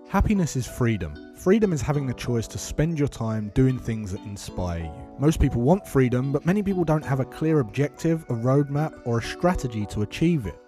Happiness is freedom. Freedom is having the choice to spend your time doing things that inspire you. Most people want freedom, but many people don't have a clear objective, a roadmap, or a strategy to achieve it.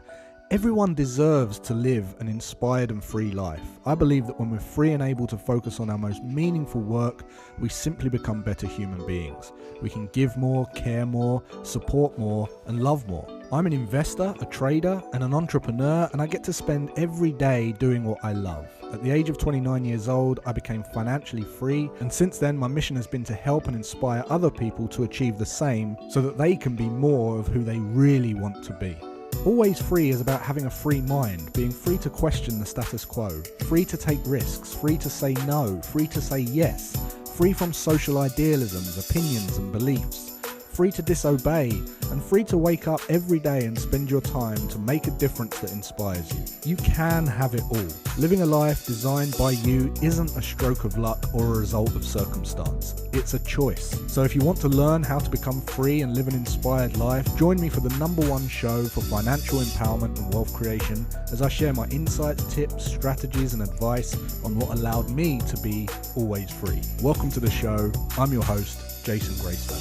Everyone deserves to live an inspired and free life. I believe that when we're free and able to focus on our most meaningful work, we simply become better human beings. We can give more, care more, support more, and love more. I'm an investor, a trader, and an entrepreneur, and I get to spend every day doing what I love. At the age of 29 years old, I became financially free, and since then my mission has been to help and inspire other people to achieve the same so that they can be more of who they really want to be. Always Free is about having a free mind, being free to question the status quo, free to take risks, free to say no, free to say yes, free from social idealisms, opinions and beliefs, free to disobey, and free to wake up every day and spend your time to make a difference that inspires you. You can have it all. Living a life designed by you isn't a stroke of luck or a result of circumstance. It's a choice. So if you want to learn how to become free and live an inspired life, join me for the #1 show for financial empowerment and wealth creation as I share my insights, tips, strategies and advice on what allowed me to be always free. Welcome to the show. I'm your host, Jason Greystone.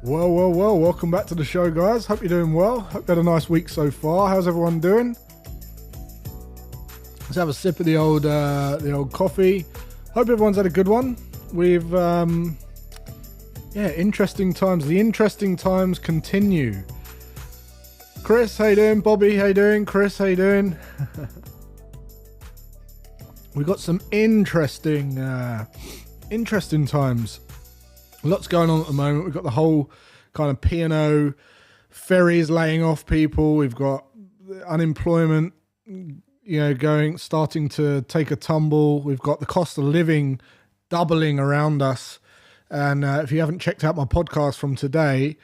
Well, welcome back to the show, guys. Hope you're doing well. Hope you had a nice week so far. How's everyone doing? Let's have a sip of the old coffee. Hope everyone's had a good one. We've, interesting times. The interesting times continue. Chris, how you doing? Bobby, how you doing? Chris, how you doing? We've got some interesting times. Lots going on at the moment. We've got the whole kind of P&O ferries laying off people. We've got unemployment, starting to take a tumble. We've got the cost of living doubling around us. And if you haven't checked out my podcast from today,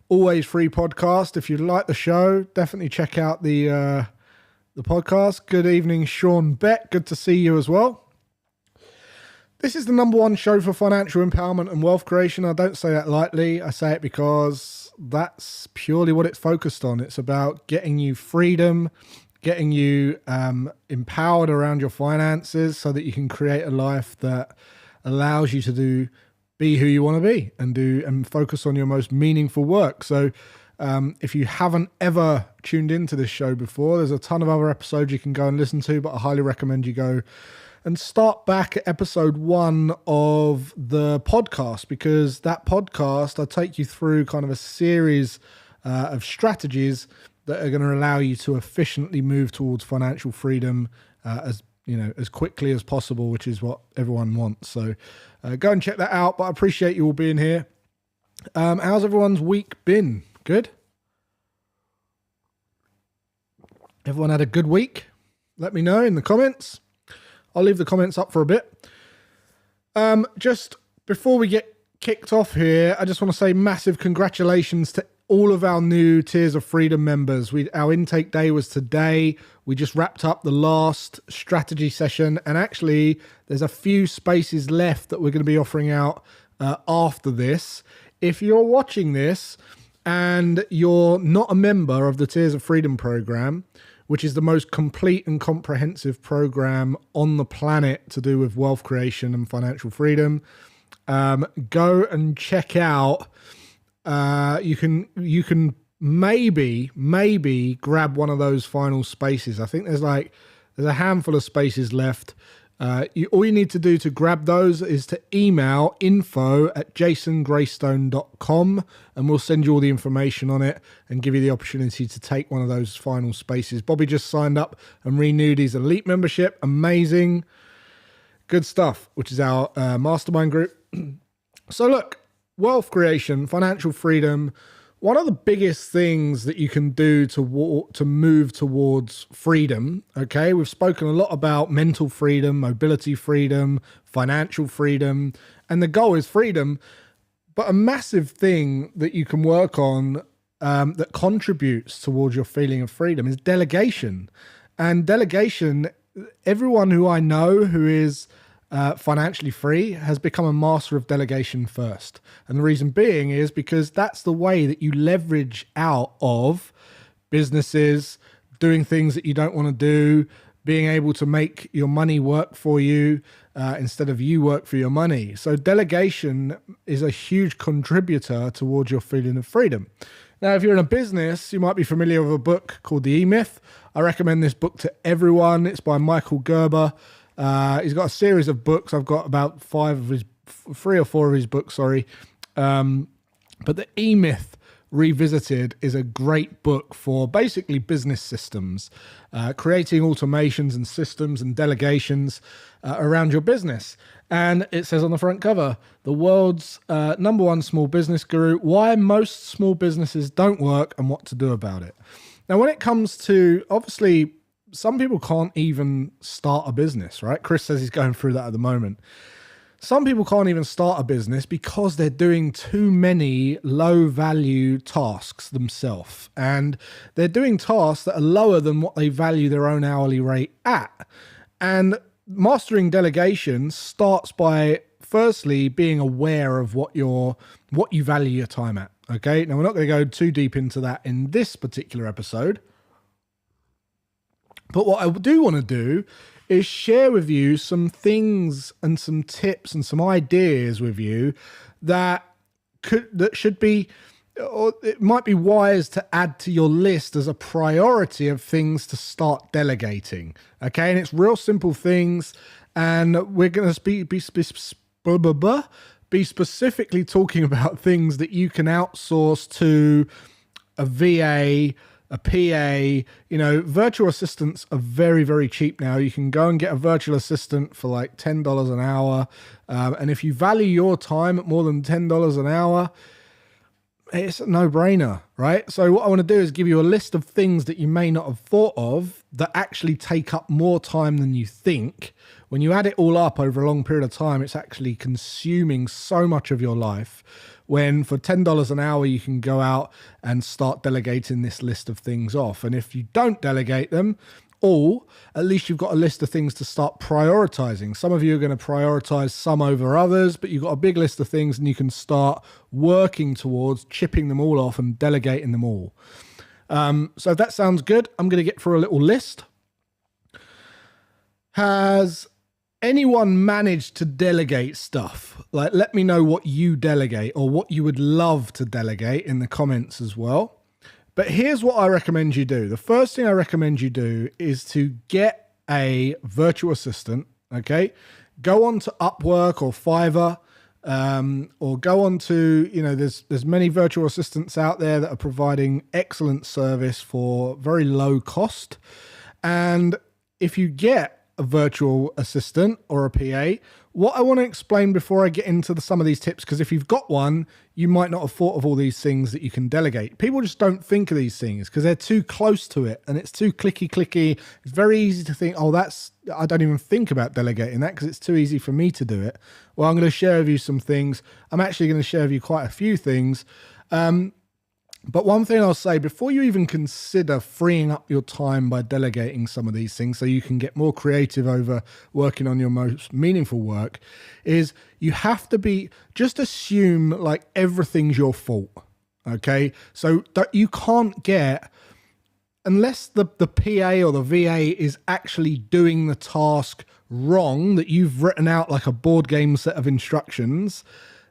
Always Free podcast. If you like the show, definitely check out the podcast. Good evening, Sean Beck. Good to see you as well. This is the #1 show for financial empowerment and wealth creation. I don't say that lightly. I say it because that's purely what it's focused on. It's about getting you freedom, getting you empowered around your finances so that you can create a life that allows you to be who you want to be and focus on your most meaningful work. So if you haven't ever tuned into this show before, there's a ton of other episodes you can go and listen to, but I highly recommend you go and start back at episode 1 of the podcast, because that podcast, I take you through kind of a series of strategies that are going to allow you to efficiently move towards financial freedom as quickly as possible, which is what everyone wants. So go and check that out. But I appreciate you all being here. How's everyone's week been? Good? Everyone had a good week? Let me know in the comments. I'll leave the comments up for a bit. Just before we get kicked off here, I just want to say massive congratulations to all of our new Tiers of Freedom members. Our intake day was today. We just wrapped up the last strategy session, and actually there's a few spaces left that we're going to be offering out after this. If you're watching this and you're not a member of the Tiers of Freedom program, which is the most complete and comprehensive program on the planet to do with wealth creation and financial freedom, go and check out. You can maybe grab one of those final spaces. I think there's a handful of spaces left. All you need to do to grab those is to email info@jasongreystone.com, and we'll send you all the information on it and give you the opportunity to take one of those final spaces. Bobby just signed up and renewed his elite membership. Amazing. Good stuff, which is our mastermind group. So look, wealth creation, financial freedom, one of the biggest things that you can do to move towards freedom, okay? We've spoken a lot about mental freedom, mobility freedom, financial freedom, and the goal is freedom. But a massive thing that you can work on that contributes towards your feeling of freedom is delegation. And delegation, everyone who I know who is financially free has become a master of delegation first. And the reason being is because that's the way that you leverage out of businesses, doing things that you don't want to do, being able to make your money work for you instead of you work for your money. So delegation is a huge contributor towards your feeling of freedom. Now, if you're in a business, you might be familiar with a book called The E-Myth. I recommend this book to everyone. It's by Michael Gerber. He's got a series of books. I've got about 3 or 4 of his books, sorry. But The E-Myth Revisited is a great book for basically business systems, creating automations and systems and delegations around your business. And it says on the front cover, the world's #1 small business guru, why most small businesses don't work and what to do about it. Now, when it comes to, obviously, some people can't even start a business, right? Chris says he's going through that at the moment. Some people can't even start a business because they're doing too many low-value tasks themselves. And they're doing tasks that are lower than what they value their own hourly rate at. And mastering delegation starts by, firstly, being aware of what you value your time at. Okay, now we're not going to go too deep into that in this particular episode. But what I do want to do is share with you some things and some tips and some ideas with you that should be, or it might be wise to add to your list as a priority of things to start delegating. Okay, and it's real simple things, and we're going to be specifically talking about things that you can outsource to a VA, a PA. Virtual assistants are very, very cheap now. You can go and get a virtual assistant for like $10 an hour. And if you value your time at more than $10 an hour, it's a no-brainer, right? So what I want to do is give you a list of things that you may not have thought of that actually take up more time than you think. When you add it all up over a long period of time, it's actually consuming so much of your life. When for $10 an hour, you can go out and start delegating this list of things off. And if you don't delegate them all, at least you've got a list of things to start prioritizing. Some of you are going to prioritize some over others, but you've got a big list of things and you can start working towards chipping them all off and delegating them all. So if that sounds good, I'm going to get through a little list. Has anyone managed to delegate stuff? Like, let me know what you delegate or what you would love to delegate in the comments as well. But here's what I recommend you do. The first thing I recommend you do is to get a virtual assistant, okay? Go on to Upwork or Fiverr, or go on to, there's many virtual assistants out there that are providing excellent service for very low cost. And if you get a virtual assistant or a PA, what I want to explain before I get into some of these tips, because if you've got one, you might not have thought of all these things that you can delegate. People just don't think of these things because they're too close to it and it's too clicky. It's very easy to think, I don't even think about delegating that because it's too easy for me to do it. Well, I'm going to share with you some things. I'm actually going to share with you quite a few things. But one thing I'll say, before you even consider freeing up your time by delegating some of these things so you can get more creative over working on your most meaningful work, is you have to just assume like everything's your fault, okay? So that you can't get, unless the PA or the VA is actually doing the task wrong, that you've written out like a board game set of instructions,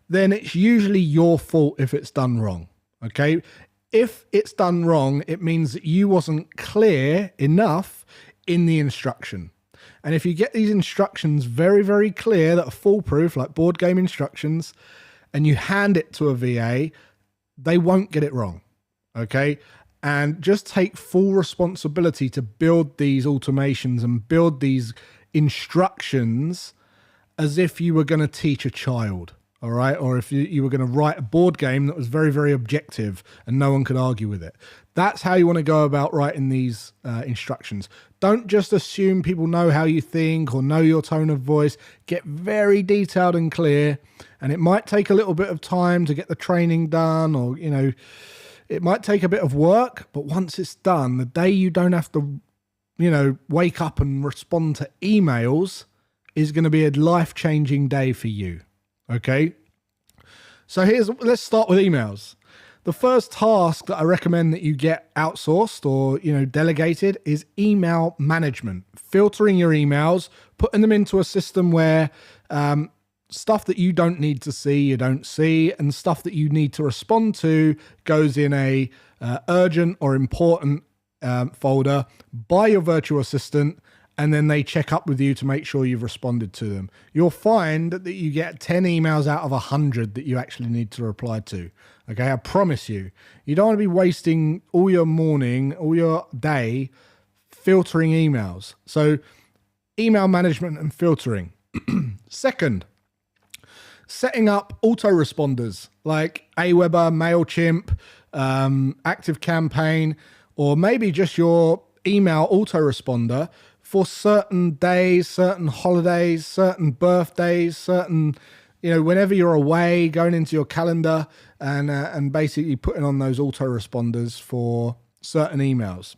then it's usually your fault if it's done wrong. Okay, if it's done wrong, it means that you wasn't clear enough in the instruction. And if you get these instructions very, very clear that are foolproof, like board game instructions, and you hand it to a VA, they won't get it wrong. Okay, and just take full responsibility to build these automations and build these instructions as if you were going to teach a child. All right, or if you were going to write a board game that was very, very objective and no one could argue with it. That's how you want to go about writing these instructions. Don't just assume people know how you think or know your tone of voice. Get very detailed and clear. And it might take a little bit of time to get the training done, or, it might take a bit of work. But once it's done, the day you don't have to, wake up and respond to emails is going to be a life-changing day for you. Okay, so let's start with emails. The first task that I recommend that you get outsourced or, delegated is email management. Filtering your emails, putting them into a system where stuff that you don't need to see, you don't see, and stuff that you need to respond to goes in a urgent or important folder by your virtual assistant, and then they check up with you to make sure you've responded to them. You'll find that you get 10 emails out of 100 that you actually need to reply to. Okay, I promise you. You don't want to be wasting all your morning, all your day filtering emails. So email management and filtering. Second, setting up autoresponders like Aweber, MailChimp, ActiveCampaign, or maybe just your email autoresponder for certain days, certain holidays, certain birthdays, certain, whenever you're away, going into your calendar and basically putting on those autoresponders for certain emails.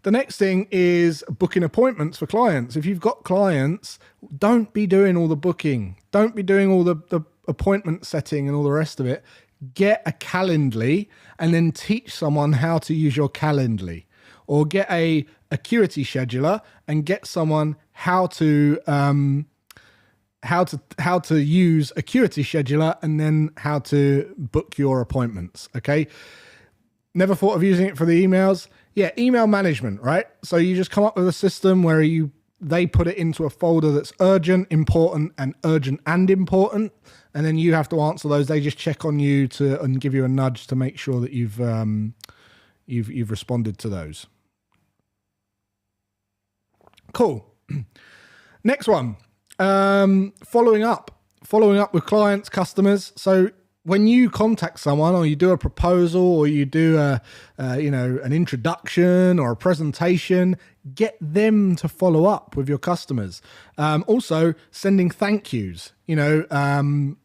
The next thing is booking appointments for clients. If you've got clients, don't be doing all the booking. Don't be doing all the appointment setting and all the rest of it. Get a Calendly and then teach someone how to use your Calendly. Or get a Acuity scheduler and get someone how to use Acuity scheduler and then how to book your appointments. Okay. Never thought of using it for the emails. Yeah, email management, right? So you just come up with a system where they put it into a folder that's urgent, important, and important, and then you have to answer those. They just check on you and give you a nudge to make sure that you've responded to those. Cool. Next one, following up with clients, customers. So when you contact someone or you do a proposal or you do an introduction or a presentation, get them to follow up with your customers. Also sending thank yous, reminder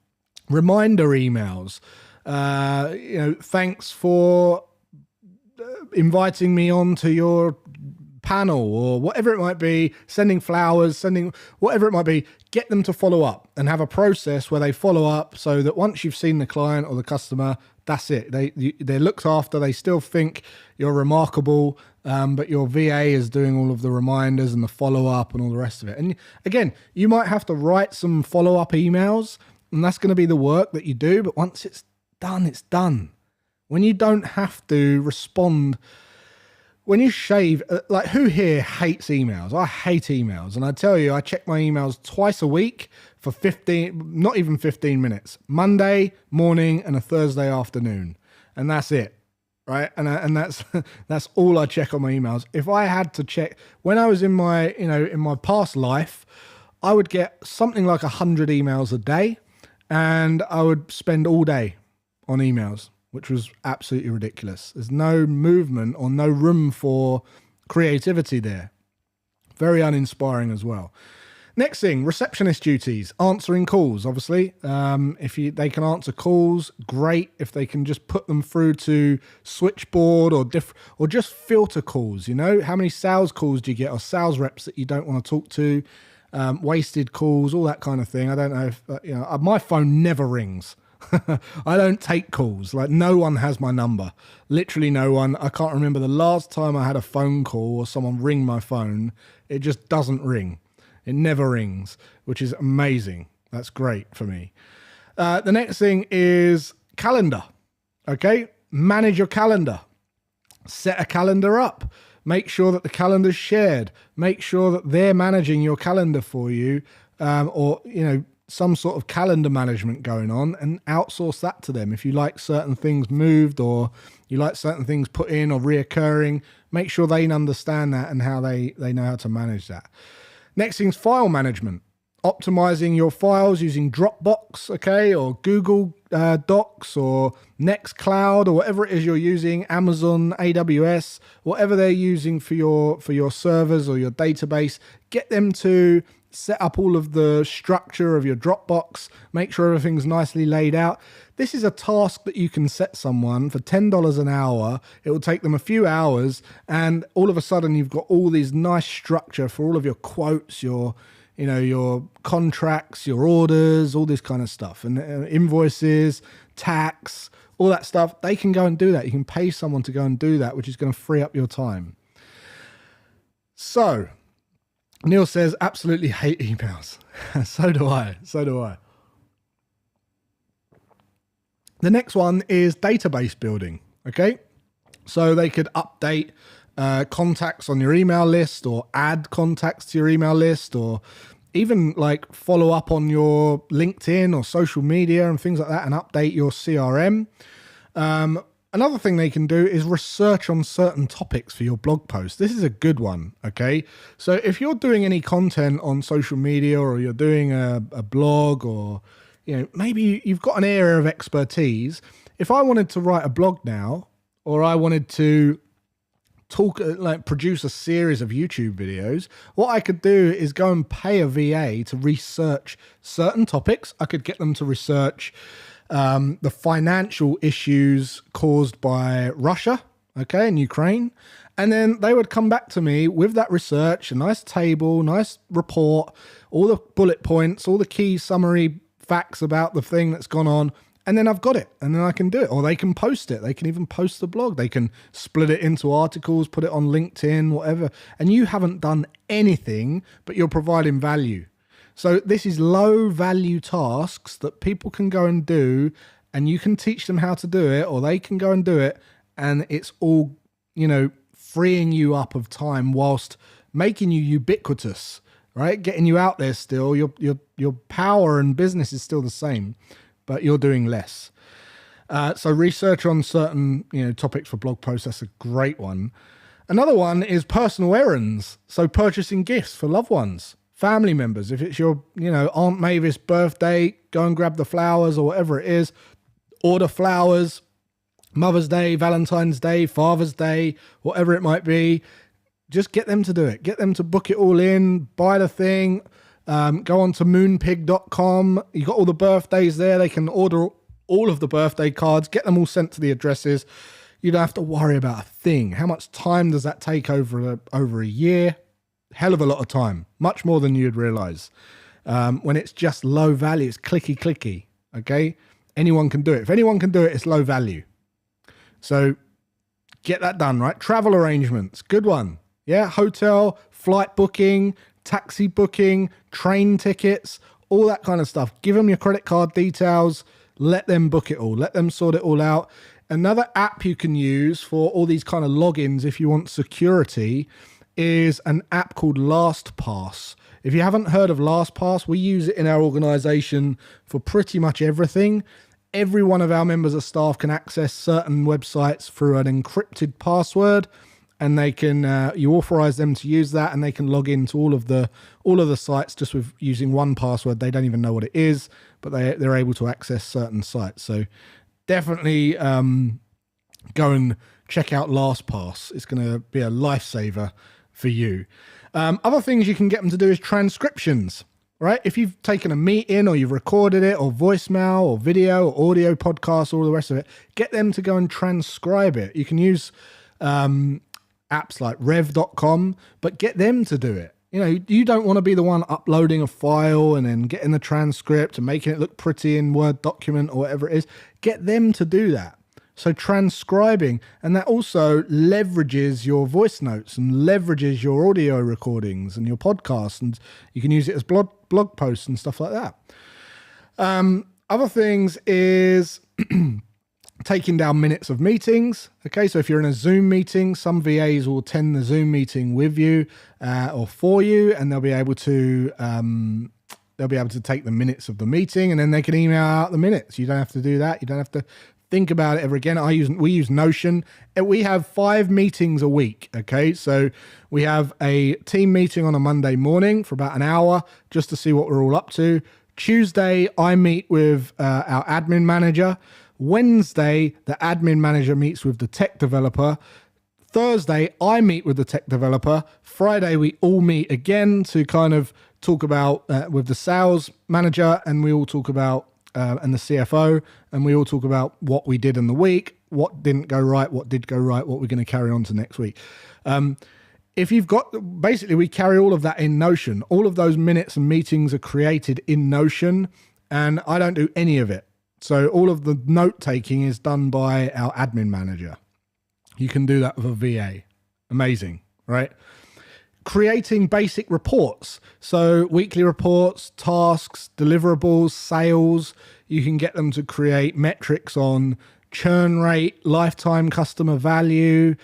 emails, thanks for inviting me on to your panel or whatever it might be, sending flowers, sending whatever it might be. Get them to follow up and have a process where they follow up so that once you've seen the client or the customer, that's it. They're looked after. They still think you're remarkable, but your VA is doing all of the reminders and the follow-up and all the rest of it. And again, you might have to write some follow-up emails, and that's going to be the work that you do. But once it's done, it's done. When you don't have to respond, when you shave, like who here hates emails? I hate emails. And I tell you, I check my emails twice a week for 15, not even 15 minutes, Monday morning and a Thursday afternoon. And that's it. Right. And that's all I check on my emails. If I had to check when I was in my past life, I would get something like 100 emails a day and I would spend all day on emails, which was absolutely ridiculous. There's no movement or no room for creativity there. Very uninspiring as well. Next thing, receptionist duties, answering calls, obviously. If they can answer calls, great. If they can just put them through to switchboard or just filter calls, how many sales calls do you get or sales reps that you don't want to talk to, wasted calls, all that kind of thing. I don't know if, my phone never rings. I don't take calls. Like no one has my number. Literally no one. I can't remember the last time I had a phone call or someone ring my phone. It just doesn't ring. It never rings, which is amazing. That's great for me. The next thing is calendar. Okay. Manage your calendar. Set a calendar up. Make sure that the calendar's shared. Make sure that they're managing your calendar for you, or some sort of calendar management going on, and outsource that to them. If you like certain things moved or you like certain things put in or reoccurring, make sure they understand that and how they know how to manage that. Next thing's file management. Optimizing your files using Dropbox, okay, or Google Docs or Nextcloud or whatever it is you're using, Amazon, AWS, whatever they're using for your servers or your database. Get them to set up all of the structure of your Dropbox, make sure everything's nicely laid out. This is a task that you can set someone for $10 an hour. It will take them a few hours, and all of a sudden you've got all these nice structure for all of your quotes, your contracts, your orders, all this kind of stuff, and invoices, tax, all that stuff. They can go and do that. You can pay someone to go and do that, which is going to free up your time. So Neil says, absolutely hate emails. So do I. The next one is database building. Okay. So they could update contacts on your email list, or add contacts to your email list, or even like follow up on your LinkedIn or social media and things like that, and update your CRM. Another thing they can do is research on certain topics for your blog post. This is a good one, okay? So if you're doing any content on social media, or you're doing a blog, or maybe you've got an area of expertise. If I wanted to write a blog now, or I wanted to produce a series of YouTube videos, what I could do is go and pay a VA to research certain topics. I could get them to research the financial issues caused by Russia, okay, and Ukraine. And then they would come back to me with that research, a nice table, nice report, all the bullet points, all the key summary facts about the thing that's gone on. And then I've got it, and then I can do it. Or they can post it. They can even post the blog. They can split it into articles, put it on LinkedIn, whatever. And you haven't done anything, but you're providing value. So this is low value tasks that people can go and do, and you can teach them how to do it, or they can go and do it. And it's all, freeing you up of time whilst making you ubiquitous, right? Getting you out there still. Your power and business is still the same, but you're doing less. So research on certain topics for blog posts, that's a great one. Another one is personal errands. So purchasing gifts for loved ones, family members. If it's your Aunt Mavis' birthday, go and grab the flowers, or whatever it is. Order flowers, Mother's Day, Valentine's Day, Father's Day, whatever it might be. Just get them to do it. Get them to book it all in, buy the thing. Go on to moonpig.com. You got all the birthdays there. They can order all of the birthday cards, get them all sent to the addresses. You don't have to worry about a thing. How much time does that take over a year? Hell of a lot of time, much more than you'd realize. When it's just low value, it's clicky. Okay, anyone can do it. If anyone can do it, it's low value. So get that done, right? Travel arrangements, good one. Yeah, hotel, flight booking, taxi booking, train tickets, all that kind of stuff. Give them your credit card details. Let them book it all. Let them sort it all out. Another app you can use for all these kind of logins, if you want security, is an app called LastPass. If you haven't heard of LastPass, we use it in our organization for pretty much everything. Every one of our members of staff can access certain websites through an encrypted password, and they can you authorize them to use that, and they can log into all of the sites just with using one password. They don't even know what it is, but they're able to access certain sites. So definitely go and check out LastPass. It's going to be a lifesaver for you. Other things you can get them to do is transcriptions, right? If you've taken a meeting, or you've recorded it, or voicemail, or video, or audio podcast, all the rest of it, get them to go and transcribe it. You can use apps like rev.com, but get them to do it. You don't want to be the one uploading a file and then getting the transcript and making it look pretty in Word document or whatever it is. Get them to do that. So transcribing, and that also leverages your voice notes and leverages your audio recordings and your podcasts, and you can use it as blog posts and stuff like that. Other things is taking down minutes of meetings. Okay, so if you're in a Zoom meeting, some VAs will attend the Zoom meeting with you or for you, and they'll be able to take the minutes of the meeting, and then they can email out the minutes. You don't have to do that. You don't have to think about it ever again. We use Notion. We have 5 meetings a week. Okay, so we have a team meeting on a Monday morning for about an hour just to see what we're all up to. Tuesday, I meet with our admin manager. Wednesday, the admin manager meets with the tech developer. Thursday, I meet with the tech developer. Friday, we all meet again to kind of talk about with the sales manager, and we all talk about and the CFO, and we all talk about what we did in the week, what didn't go right, what did go right, what we're going to carry on to next week. If you've got, basically we carry all of that in Notion. All of those minutes and meetings are created in Notion, and I don't do any of it. So all of the note taking is done by our admin manager. You can do that with a VA. Amazing, right? Creating basic reports. So weekly reports, tasks, deliverables, sales. You can get them to create metrics on churn rate, lifetime customer value,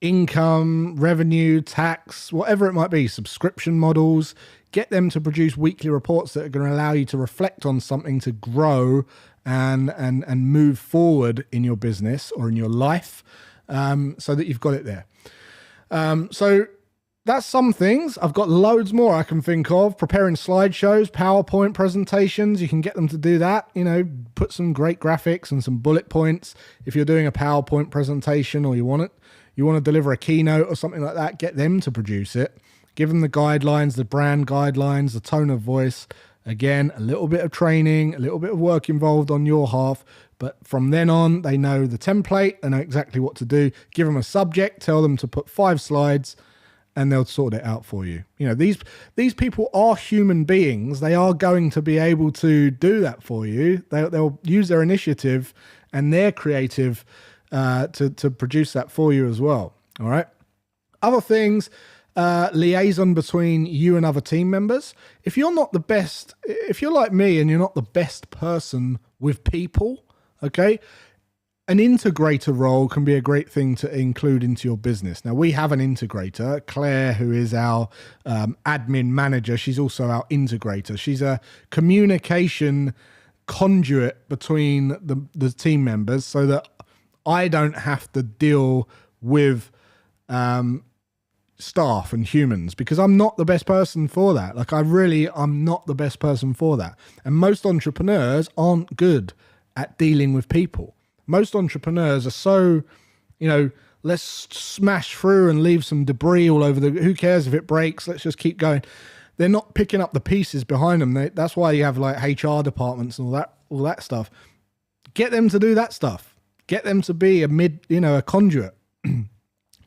income, revenue, tax, whatever it might be, subscription models. Get them to produce weekly reports that are going to allow you to reflect on something, to grow and move forward in your business or in your life, so that you've got it there. So that's some things. I've got loads more I can think of. Preparing slideshows, PowerPoint presentations. You can get them to do that. Put some great graphics and some bullet points. If you're doing a PowerPoint presentation or you want to deliver a keynote or something like that, get them to produce it. Give them the guidelines, the brand guidelines, the tone of voice. Again, a little bit of training, a little bit of work involved on your half. But from then on, they know the template, they know exactly what to do. Give them a subject, tell them to put 5 slides, and they'll sort it out for you. These people are human beings. They are going to be able to do that for you. They'll use their initiative and their creative to produce that for you as well. All right. Other things, liaison between you and other team members. If you're not the best, if you're like me and you're not the best person with people, okay, an integrator role can be a great thing to include into your business. Now, we have an integrator, Claire, who is our admin manager. She's also our integrator. She's a communication conduit between the team members so that I don't have to deal with staff and humans, because I'm not the best person for that. I'm not the best person for that. And most entrepreneurs aren't good at dealing with people. Most entrepreneurs are so, let's smash through and leave some debris all over who cares if it breaks? Let's just keep going. They're not picking up the pieces behind them. That's why you have like HR departments and all that stuff. Get them to do that stuff. Get them to be a conduit.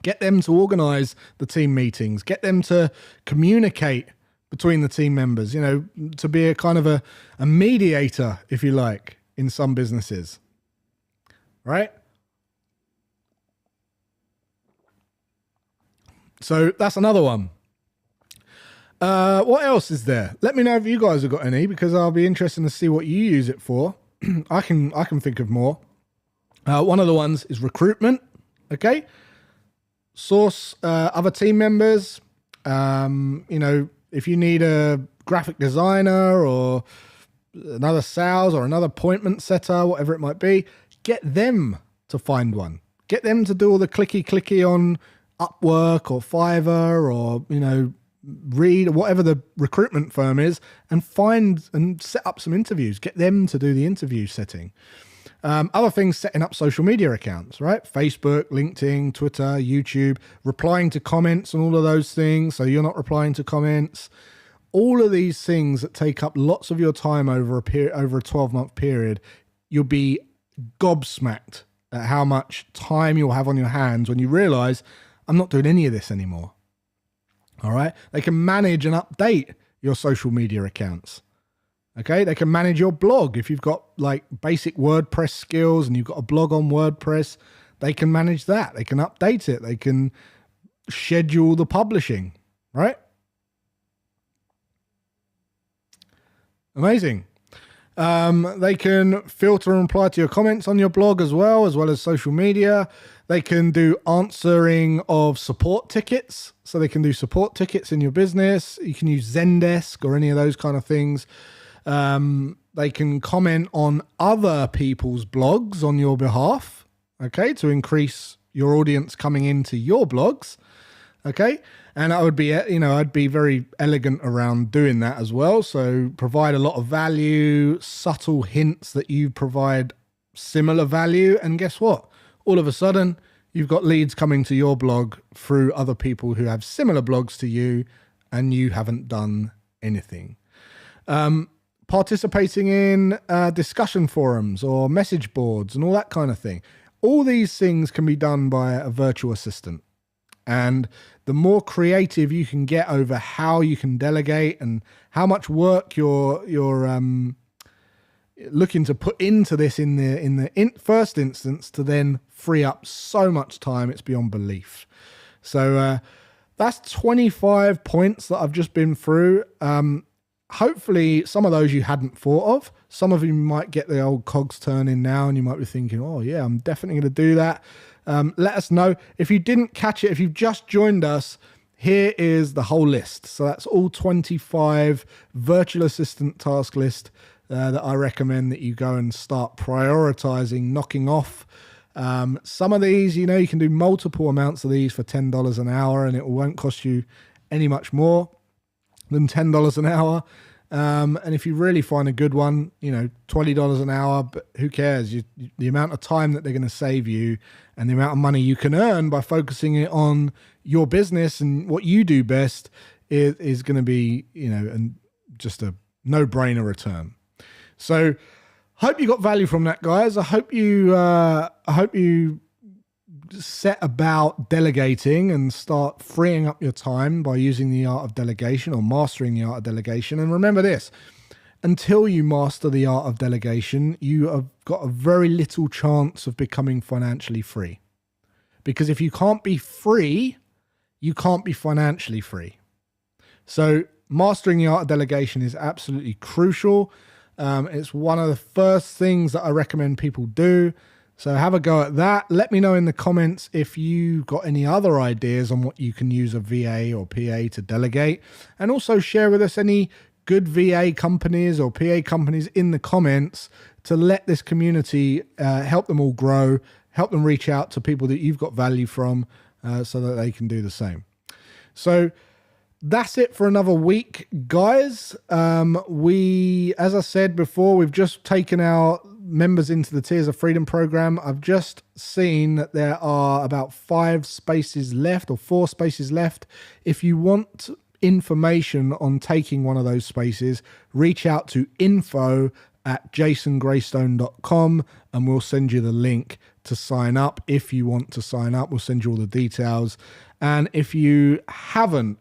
Get them to organize the team meetings. Get them to communicate between the team members, to be a kind of a mediator, if you like, in some businesses. Right? So that's another one. What else is there? Let me know if you guys have got any, because I'll be interested to see what you use it for. I can think of more. One of the ones is recruitment. Okay. Source other team members. If you need a graphic designer or another sales or another appointment setter, whatever it might be, get them to find one. Get them to do all the clicky on Upwork or Fiverr or, Read, whatever the recruitment firm is, and find and set up some interviews. Get them to do the interview setting. Other things, setting up social media accounts, right? Facebook, LinkedIn, Twitter, YouTube, replying to comments and all of those things. So you're not replying to comments. All of these things that take up lots of your time over a 12-month period, you'll be gobsmacked at how much time you'll have on your hands when you realize I'm not doing any of this anymore. All right. They can manage and update your social media accounts. Okay. They can manage your blog. If you've got like basic WordPress skills and you've got a blog on WordPress, they can manage that. They can update it. They can schedule the publishing, right? Amazing. They can filter and reply to your comments on your blog as well as social media. They can do answering of support tickets. So they can do support tickets in your business. You can use Zendesk or any of those kind of things. They can comment on other people's blogs on your behalf, okay, to increase your audience coming into your blogs, okay? And I would be, I'd be very elegant around doing that as well. So provide a lot of value, subtle hints that you provide similar value. And guess what? All of a sudden, you've got leads coming to your blog through other people who have similar blogs to you, and you haven't done anything. Participating in discussion forums or message boards and all that kind of thing. All these things can be done by a virtual assistant. And the more creative you can get over how you can delegate and how much work your looking to put into this in the first instance to then free up so much time, it's beyond belief. So that's 25 points that I've just been through. Hopefully some of those you hadn't thought of. Some of you might get the old cogs turning now and you might be thinking, oh yeah, I'm definitely going to do that. Let us know. If you didn't catch it, if you've just joined us, here is the whole list. So that's all 25 virtual assistant task list that I recommend that you go and start prioritizing, knocking off. Some of these, you can do multiple amounts of these for $10 an hour and it won't cost you any much more than $10 an hour. And if you really find a good one, $20 an hour, but who cares? The amount of time that they're going to save you and the amount of money you can earn by focusing it on your business and what you do best is going to be, and just a no-brainer return. So hope you got value from that, guys. I hope you set about delegating and start freeing up your time by using the art of delegation or mastering the art of delegation. And remember this, until you master the art of delegation, you have got a very little chance of becoming financially free. Because if you can't be free, you can't be financially free. So mastering the art of delegation is absolutely crucial. It's one of the first things that I recommend people do. So have a go at that. Let me know in the comments if you got any other ideas on what you can use a VA or PA to delegate. And also share with us any good VA companies or PA companies in the comments to let this community help them all grow, help them reach out to people that you've got value from so that they can do the same. So that's it for another week, guys. As I said before, we've just taken our members into the Tears of Freedom program. I've just seen that there are about 5 spaces left or 4 spaces left. If you want information on taking one of those spaces, reach out to info@jasongreystone.com and we'll send you the link to sign up. If you want to sign up, we'll send you all the details. And if you haven't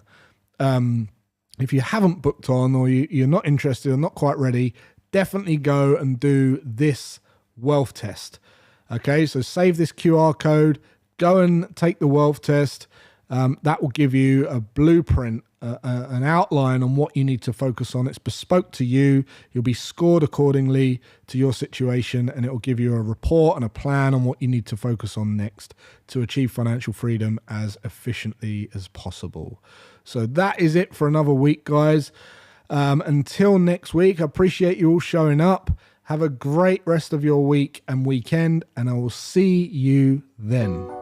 booked on or you're not interested or not quite ready, definitely go and do this wealth test. Okay, so save this QR code, go and take the wealth test. That will give you a blueprint, an outline on what you need to focus on. It's bespoke to you. You'll be scored accordingly to your situation, and it will give you a report and a plan on what you need to focus on next to achieve financial freedom as efficiently as possible. So that is it for another week, guys. Until next week, I appreciate you all showing up. Have a great rest of your week and weekend, and I will see you then.